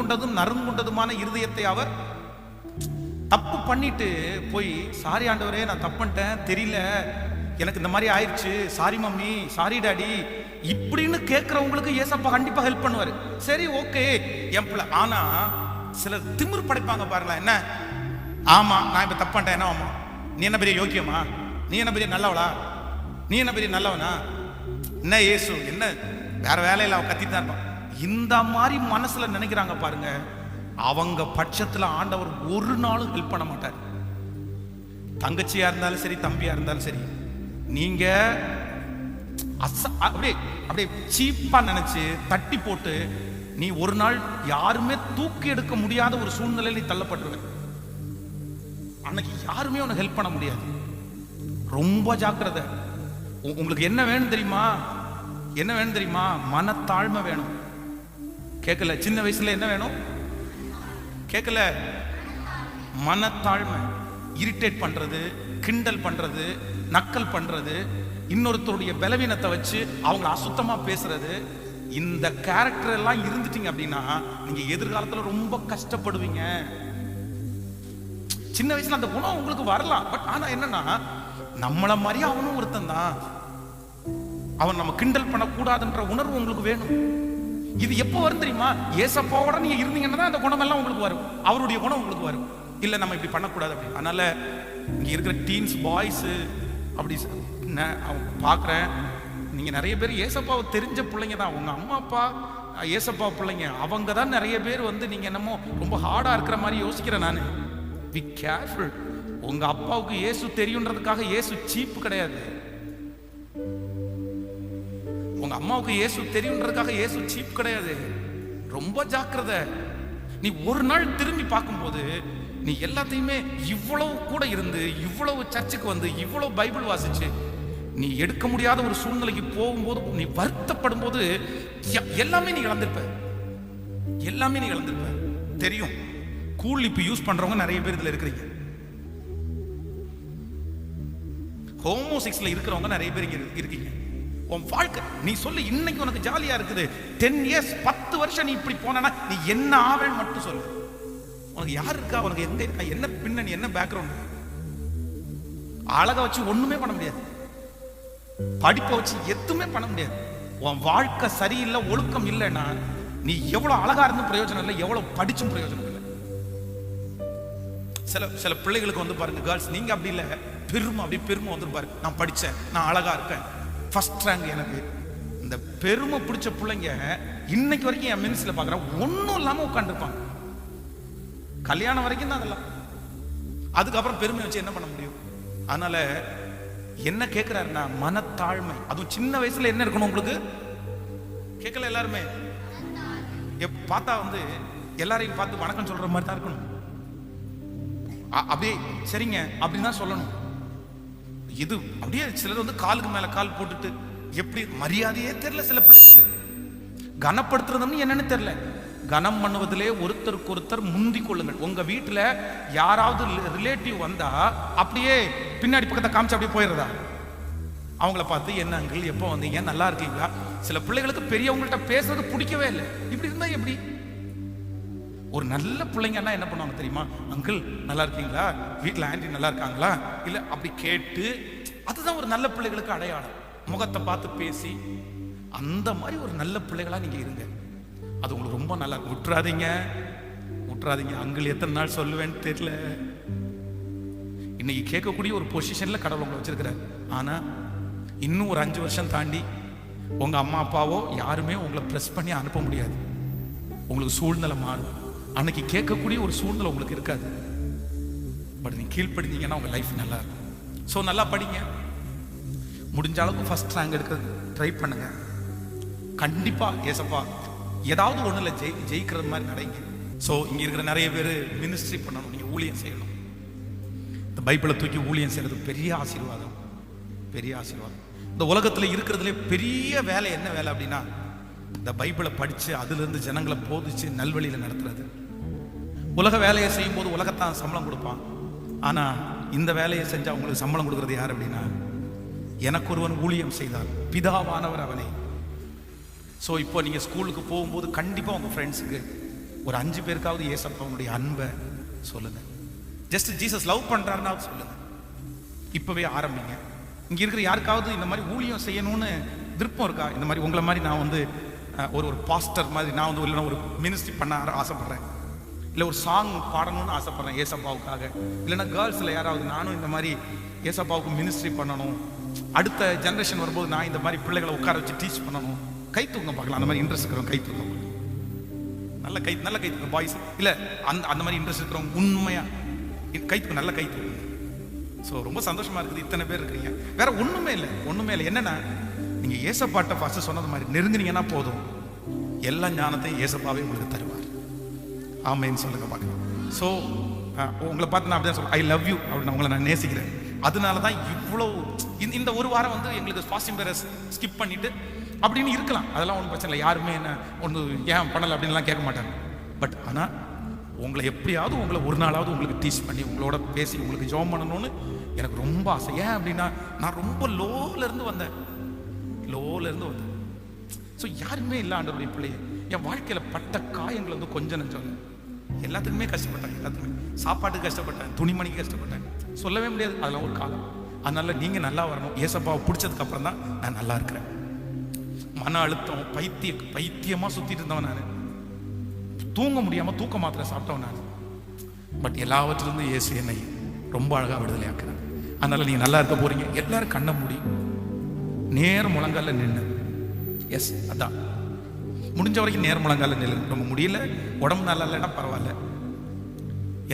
கொண்டதும் நறுங்குண்டதுமான இருதயத்தை அவர் தப்பு பண்ணிட்டு போய் சாரி ஆண்டவரே நான் தப்பு பண்ணிட்டேன் தெரியல எனக்கு இந்த மாதிரி ஆயிடுச்சு சாரி மம்மி சாரி டாடி இப்படின்னு கேட்கறவங்களுக்கு ஏசப்பா கண்டிப்பா ஹெல்ப் பண்ணுவாரு. சரி ஓகே என் பிள்ளை. ஆனா சில திமிர் படைப்பாங்க பாருங்களேன். என்ன ஆமா நான் இப்ப தப்பு பண்ணிட்டேன், என்ன ஆமா நீ என்ன பெரிய யோக்கியமா, நீ என்ன பெரிய நல்லவளா, நீ என்ன பெரிய நல்லவனா, என்ன ஏசு என்ன வேற வேலையில அவன் கத்திட்டு இருப்பான். இந்த மாதிரி மனசுல நினைக்கிறாங்க பாருங்க, அவங்க பட்சத்துல ஆண்டவர் ஒரு நாளும் ஹெல்ப் பண்ண மாட்டார். தங்கச்சியா இருந்தாலும் சரி தம்பியா இருந்தாலும் சரி, நீங்க அப்படியே அப்படியே சீப்பா நினைச்சு தட்டி போட்டு நீ ஒரு நாள் யாருமே தூக்கி எடுக்க முடியாத ஒரு சூழ்நிலையில் நீ தள்ளப்பட்டுருவ. அன்னைக்கு யாருமே உனக்கு ஹெல்ப் பண்ண முடியாது. ரொம்ப ஜாக்கிரதை. உங்களுக்கு என்ன வேணும் தெரியுமா, என்ன வேணும் தெரியுமா, மனத்தாழ்மை வேணும். கேட்கல சின்ன வயசுல என்ன வேணும் கேட்கல, மனத்தாழ்மை. இரிட்டேட் பண்றது, கிண்டல் பண்றது, நக்கல் பண்றது, இன்னொருத்தருடைய பலவீனத்தை வச்சு அவங்களை அசுத்தமா பேசுறது, இந்த கேரக்டர் எல்லாம் இருந்துட்டீங்க அப்படின்னா நீங்க எதிர்காலத்துல ரொம்ப கஷ்டப்படுவீங்க. சின்ன வயசுல அந்த குணம் உங்களுக்கு வரலாம், பட் ஆனா என்னன்னா நம்மள மாதிரி அவனும் ஒருத்தன் தான், அவன் நம்ம கிண்டல் பண்ணக்கூடாதுன்ற உணர்வு உங்களுக்கு வேணும். இது எப்போ வரும் தெரியுமா, ஏசப்பாவோட நீங்க இருந்தீங்கன்னா தான் அந்த குணம் எல்லாம் உங்களுக்கு வரும், அவருடைய குணம் உங்களுக்கு வரும். இல்ல நம்ம இப்படி பண்ணக்கூடாது அப்படி. அதனால இங்க இருக்கிற டீன்ஸ் பாய்ஸ் அப்படி அவங்க பார்க்குறேன், நீங்க நிறைய பேர் ஏசப்பாவை தெரிஞ்ச பிள்ளைங்க தான், உங்க அம்மா அப்பா ஏசப்பா பிள்ளைங்க, அவங்க தான் நிறைய பேர் வந்து நீங்க என்னமோ ரொம்ப ஹார்டா இருக்கிற மாதிரி யோசிக்கிறேன் நான். Be careful. உங்க அப்பாவுக்கு இயேசு தெரியுன்றதுக்காக இயேசு சீப் கிடையாது. உங்க அம்மாவுக்கு இயேசு தெரியுன்றதுக்காக இயேசு சீப் கிடையாது. ரொம்ப ஜாக்கிரதை. நீ ஒரு நாள் திரும்பி பார்க்கும்போது நீ எல்லாத்தையுமே இவ்வளவு கூட இருந்து, இவ்வளவு சர்ச்சுக்கு வந்து, இவ்வளவு பைபிள் வாசிச்சு நீ எடுக்க முடியாத ஒரு சூழ்நிலைக்கு போகும்போது நீ வருத்தப்படும் போது எல்லாமே நீ இழந்திருப்ப, எல்லாமே நீ இழந்திருப்ப. தெரியும், கூல் இப்ப யூஸ் பண்றவங்க நிறைய பேர் இதுல இருக்கிறீங்க, ஹோமோசெக்ஸ்ல இருக்கிறவங்க நிறைய பேர் இருக்கீங்க. உன் வாழ்க்கை நீ சொல்லு, இன்னைக்கு உனக்கு ஜாலியா இருக்குது, 10 இயர்ஸ் 10 வருஷம் நீ இப்படி போனா நீ என்ன ஆவேன்னு மட்டும் சொல்லு. உனக்கு யார் இருக்கா, உனக்கு எங்க இருக்கா, என்ன பின்னணி, என்ன பேக்ரவுண்ட். அழகை வச்சு ஒண்ணுமே பண்ண முடியாது, படிப்பை வச்சு எதுவுமே பண்ண முடியாது. உன் வாழ்க்கை சரியில்லை, ஒழுக்கம் இல்லைன்னா நீ எவ்வளவு அழகா இருந்தும் பிரயோஜனம் இல்லை, எவ்வளவு படிச்சும் பிரயோஜனம் இல்லை. சில பிள்ளைகளுக்கு வந்து பாருங்க, கேர்ள்ஸ் நீங்க அப்படி இல்லை, பெருமை, அப்படி பெருமை வந்து பாருங்க, நான் படிச்சேன், நான் அழகா இருக்கேன், ஃபர்ஸ்ட் ரேங்க் எனக்கு. இந்த பெருமை பிடிச்ச பிள்ளைங்க இன்னைக்கு வரைக்கும் என் மினிஸ்ல பாக்குறேன், ஒன்னும் இல்லாம உட்காந்துருப்பாங்க. கல்யாணம் வரைக்கும் தான் அதெல்லாம், அதுக்கப்புறம் பெருமை வச்சு என்ன பண்ண முடியும். அதனால என்ன கேட்கிறாருன்னா மனத்தாழ்மை. அதுவும் சின்ன வயசுல என்ன இருக்கணும் உங்களுக்கு, கேட்கல எல்லாருமே பார்த்தா வந்து எல்லாரையும் பார்த்து வணக்கம் சொல்ற மாதிரி தான் இருக்கணும். அப்படியே சரிங்க அப்படின்னு தான் சொல்லணும். இது அப்படியே சிலர் வந்து காலுக்கு மேல கால் போட்டுட்டு எப்படி மரியாதையே தெரியல, சில பிள்ளைக்கு கனப்படுத்துறதுன்னு என்னன்னு தெரியல. கனம் பண்ணுவதிலே ஒருத்தருக்கு ஒருத்தர் முந்தி கொள்ளுங்கள். உங்க வீட்டுல யாராவது ரிலேட்டிவ் வந்தா அப்படியே பின்னாடி பக்கத்தை காமிச்சு அப்படியே போயிடுறதா, அவங்கள பார்த்து என்ன அங்கிள் எப்போ வந்தீங்க, நல்லா இருக்கீங்களா. சில பிள்ளைகளுக்கு பெரியவங்கள்ட்ட பேசுறது பிடிக்கவே இல்லை. இப்படி இருந்தா எப்படி? ஒரு நல்ல பிள்ளைங்கன்னா என்ன பண்ணுவாங்க தெரியுமா, அங்கிள் நல்லா இருக்கீங்களா, வீட்டில் ஆண்டி நல்லா இருக்காங்களா, இல்லை அப்படி கேட்டு, அதுதான் ஒரு நல்ல பிள்ளைகளுக்கு அடையாளம். முகத்தை பார்த்து பேசி அந்த மாதிரி ஒரு நல்ல பிள்ளைகளா நீங்க இருங்க, அது உங்களுக்கு ரொம்ப நல்லா இருக்கும். விட்டுறாதீங்க, விட்டுறாதீங்க. அங்கிள் எத்தனை நாள் சொல்லுவேன்னு தெரியல. இன்னைக்கு கேட்கக்கூடிய ஒரு பொசிஷன்ல கடவுள் உங்களை வச்சிருக்கிறார். ஆனா இன்னும் ஒரு 5 வருஷம் தாண்டி உங்க அம்மா அப்பாவோ யாருமே உங்களை பிரஸ் பண்ணி அனுப்ப முடியாது. உங்களுக்கு சூழ்நிலை மாறும். அன்னைக்கு கேட்கக்கூடிய ஒரு சூழ்நிலை உங்களுக்கு இருக்காது. பட் நீங்க கீழ்ப்படிஞ்சீங்கன்னா உங்க லைஃப் நல்லா இருக்கும். ஸோ நல்லா படிங்க, முடிஞ்ச அளவுக்கு ஃபர்ஸ்ட் ரேங்க் எடுக்க ட்ரை பண்ணுங்க. கண்டிப்பா ஏசப்பா ஏதாவது ஒண்ணுல ஜெயிக்கிறது மாதிரி நடைங்க. ஸோ இங்க இருக்கிற நிறைய பேர் மினிஸ்ட்ரி பண்ணணும், நீங்க ஊழியம் செய்யணும். இந்த பைபிளை தூக்கி ஊழியம் செய்யறது பெரிய ஆசீர்வாதம், பெரிய ஆசீர்வாதம். இந்த உலகத்துல இருக்கிறதுலே பெரிய வேலை என்ன வேலை அப்படின்னா, இந்த பைபிளை படிச்சு அதுல இருந்து ஜனங்களை போதிச்சு நல்வழியில நடத்துறது. உலக வேலையை செய்யும் போது உலகத்தான் சம்பளம் கொடுப்பான். ஆனா இந்த வேலையை செஞ்சா உங்களுக்கு சம்பளம் கொடுக்கறது யார் அப்படின்னா, எனக்கு ஒருவன் ஊழியம் செய்தார், பிதாவானவர் அவனே. ஸோ இப்போ நீங்கள் ஸ்கூலுக்கு போகும்போது கண்டிப்பாக உங்கள் ஃப்ரெண்ட்ஸுக்கு ஒரு 5 பேருக்காவது ஏசப்பாவுடைய அன்பை சொல்லுங்க. ஜஸ்ட் ஜீசஸ் லவ் பண்றாருன்னா சொல்லுங்க. இப்பவே ஆரம்பிங்க. இங்க இருக்கிற யாருக்காவது இந்த மாதிரி ஊழியம் செய்யணும்னு விருப்பம் இருக்கா? இந்த மாதிரி உங்களை மாதிரி நான் வந்து ஒரு பாஸ்டர் மாதிரி நான் வந்து இல்லைன்னா ஒரு மினிஸ்ட்ரி பண்ண ஆசைப்படுறேன், இல்லை ஒரு சாங் பாடணும்னு ஆசைப்படுறேன் ஏசப்பாவுக்காக, இல்லைன்னா கேர்ள்ஸில் யாராவது நானும் இந்த மாதிரி ஏசப்பாவுக்கு மினிஸ்ட்ரி பண்ணணும், அடுத்த ஜென்ரேஷன் வரும்போது நான் இந்த மாதிரி பிள்ளைகளை உட்கார வச்சு டீச் பண்ணணும், கை தூங்க பார்க்கலாம். அந்த மாதிரி இன்ட்ரெஸ்ட் இருக்கிறவங்க கை தூங்க, நல்ல கை தூங்க பாய்ஸ். இல்லை அந்த மாதிரி இன்ட்ரெஸ்ட் இருக்கிறவங்க உண்மையா கை தூங்க, நல்ல கை தூங்க. ஸோ ரொம்ப சந்தோஷமா இருக்குது, இத்தனை பேர் இருக்கிறீங்க. வேற ஒண்ணுமே இல்லை என்னன்னா நீங்க ஏசப்பாட்ட ஃபர்ஸ்ட் சொன்னது மாதிரி நெருங்குனீங்கன்னா போதும், எல்லா ஞானத்தையும் ஏசப்பாவே உங்களுக்கு தருவார். ஆமேன்னு சொல்லுங்க பார்க்கலாம். ஸோ உங்களை பார்த்து நான் அப்படிதான் சொல்றேன், ஐ லவ் யூ அப்படின்னு உங்களை நான் நேசிக்கிறேன். அதனால தான் இவ்வளோ இந்த ஒரு வாரம் வந்து எங்களுக்கு ஃபாஸ்டிங் பேரை ஸ்கிப் பண்ணிட்டு அப்படின்னு இருக்கலாம், அதெல்லாம் ஒன்றும் பிரச்சனை இல்லை. யாருமே என்ன ஒன்று ஏன் பண்ணலை அப்படின்லாம் கேட்க மாட்டாங்க. பட் ஆனால் உங்களை எப்படியாவது உங்களை ஒரு நாளாவது உங்களுக்கு டீச் பண்ணி உங்களோட பேசி உங்களுக்கு ஜாம் பண்ணணும்னு எனக்கு ரொம்ப ஆசை. ஏன் அப்படின்னா நான் ரொம்ப லோலேருந்து வந்தேன். ஸோ யாருமே இல்லை ஆண்டவருடைய பிள்ளைய. என் வாழ்க்கையில் பட்ட காயங்கள் வந்து கொஞ்சம் நெஞ்சம் இல்லை, எல்லாத்துக்குமே கஷ்டப்பட்டேன். எல்லாத்துக்குமே சாப்பாட்டுக்கு கஷ்டப்பட்டேன், துணிமணிக்கு கஷ்டப்பட்டேன், சொல்லவே முடியாது. அதெல்லாம் ஒரு காலம். அதனால நீங்கள் நல்லா வரணும். ஏசப்பாவை பிடிச்சதுக்கு அப்புறம் தான் நான் நல்லா இருக்கிறேன். மன அழுத்தம் பைத்தியமாக சுற்றிட்டு இருந்தவன் நான், தூங்க முடியாமல் தூக்க மாத்திரை சாப்பிட்டவன் நான். பட் எல்லாவற்றிலிருந்து இயேசு என்னை ரொம்ப அழகாக விடுதலை ஆக்குறேன். அதனால நீங்கள் நல்லா இருக்க போறீங்க. எல்லாரும் கண்ணை மூடி நேர் முழங்கால நின்று, எஸ் அதான் முடிஞ்ச வரைக்கும் நேர் முழங்கால நில்லு. ரொம்ப முடியல, உடம்பு நல்லா இல்லைன்னா பரவாயில்ல.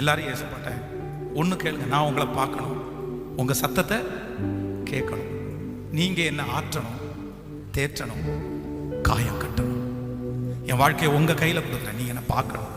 எல்லாரும் ஏசப்பட்டேன் ஒன்று கேளுங்க, நான் உங்களை பார்க்கணும், உங்கள் சத்தத்தை கேட்கணும், நீங்கள் என்ன ஆற்றணும், தேற்றணும், காயம் கட்டணும். என் வாழ்க்கையை உங்கள் கையில் கொடுக்குறேன், நீங்கள் என்ன பார்க்கணும்.